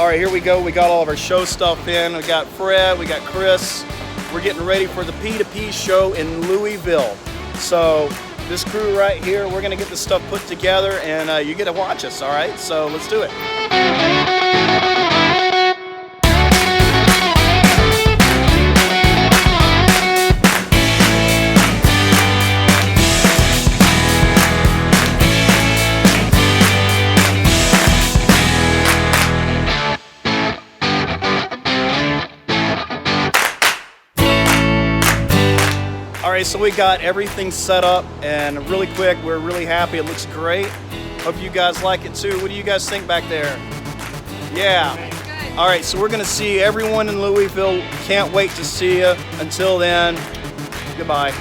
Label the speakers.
Speaker 1: All right, here we go. We got all of our show stuff in. We got Fred, we got Chris. We're getting ready for the P2P show in Louisville. So this crew right here, we're gonna get this stuff put together, and you get to watch us, all right? So let's do it. All right, so we got everything set up, and really quick, we're really happy. It looks great. Hope you guys like it too. What do you guys think back there? Yeah. All right, so we're gonna see everyone in Louisville. Can't wait to see you. Until then, goodbye.